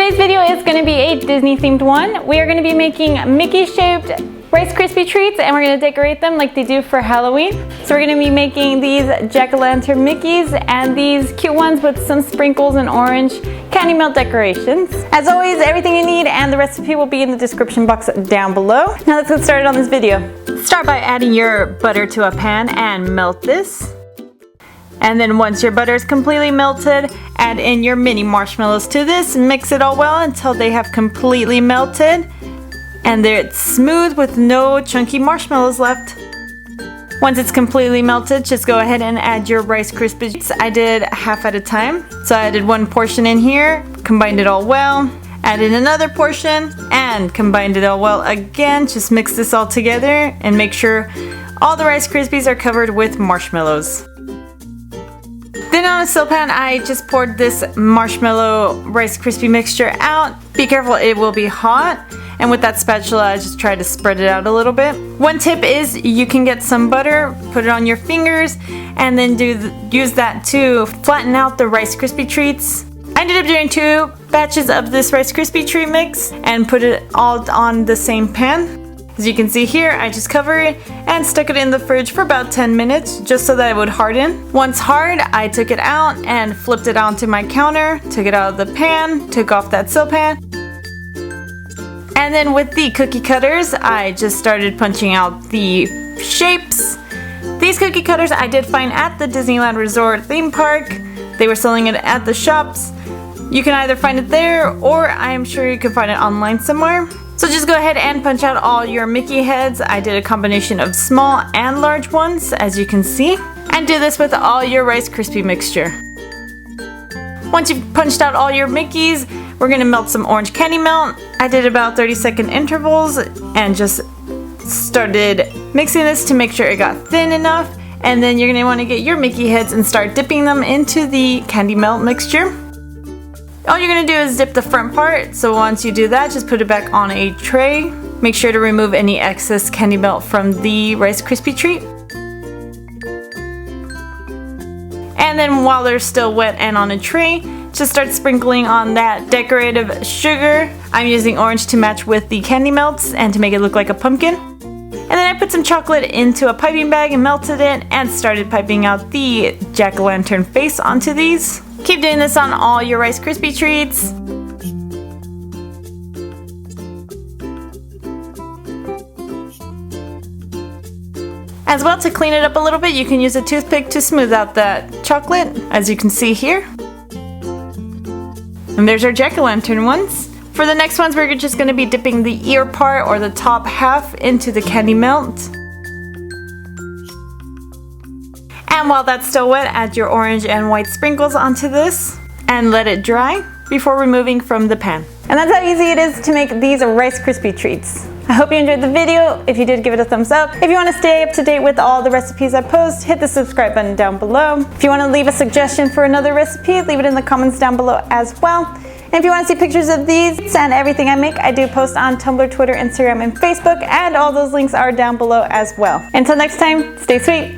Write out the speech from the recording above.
Today's video is going to be a Disney themed one. We are going to be making Mickey shaped Rice Krispie treats, and we're going to decorate them like they do for Halloween. So we're going to be making these jack-o'-lantern Mickeys and these cute ones with some sprinkles and orange candy melt decorations. As always, everything you need and the recipe will be in the description box down below. Now let's get started on this video. Start by adding your butter to a pan and melt this. And then once your butter is completely melted, add in your mini marshmallows to this. Mix it all well until they have completely melted and they're smooth with no chunky marshmallows left. Once it's completely melted, just go ahead and add your Rice Krispies. I did half at a time. So I added one portion in here, combined it all well, added another portion, and combined it all well again. Just mix this all together and make sure all the Rice Krispies are covered with marshmallows. Then on a still pan, I just poured this marshmallow Rice Krispie mixture out. Be careful, it will be hot. And with that spatula, I just tried to spread it out a little bit. One tip is you can get some butter, put it on your fingers, and then use that to flatten out the Rice Krispie treats. I ended up doing 2 batches of this Rice Krispie treat mix and put it all on the same pan. As you can see here, I just covered it and stuck it in the fridge for about 10 minutes just so that it would harden. Once hard, I took it out and flipped it onto my counter, took it out of the pan, took off that still pan. And then with the cookie cutters, I just started punching out the shapes. These cookie cutters I did find at the Disneyland Resort theme park. They were selling it at the shops. You can either find it there or I am sure you can find it online somewhere. So just go ahead and punch out all your Mickey heads. I did a combination of small and large ones, as you can see. And do this with all your Rice Krispie mixture. Once you've punched out all your Mickeys, we're gonna melt some orange candy melt. I did about 30-second intervals and just started mixing this to make sure it got thin enough. And then you're gonna wanna get your Mickey heads and start dipping them into the candy melt mixture. All you're gonna do is dip the front part, so once you do that, just put it back on a tray. Make sure to remove any excess candy melt from the Rice Krispie treat. And then while they're still wet and on a tray, just start sprinkling on that decorative sugar. I'm using orange to match with the candy melts and to make it look like a pumpkin. And then I put some chocolate into a piping bag and melted it and started piping out the jack-o'-lantern face onto these. Keep doing this on all your Rice Krispie treats. As well, to clean it up a little bit, you can use a toothpick to smooth out that chocolate, as you can see here. And there's our jack-o'-lantern ones. For the next ones, we're just going to be dipping the ear part or the top half into the candy melt. And while that's still wet, add your orange and white sprinkles onto this and let it dry before removing from the pan. And that's how easy it is to make these Rice Krispie treats. I hope you enjoyed the video. If you did, give it a thumbs up. If you want to stay up to date with all the recipes I post, hit the subscribe button down below. If you want to leave a suggestion for another recipe, leave it in the comments down below as well. And if you want to see pictures of these and everything I make, I do post on Tumblr, Twitter, Instagram, and Facebook, and all those links are down below as well. Until next time, stay sweet.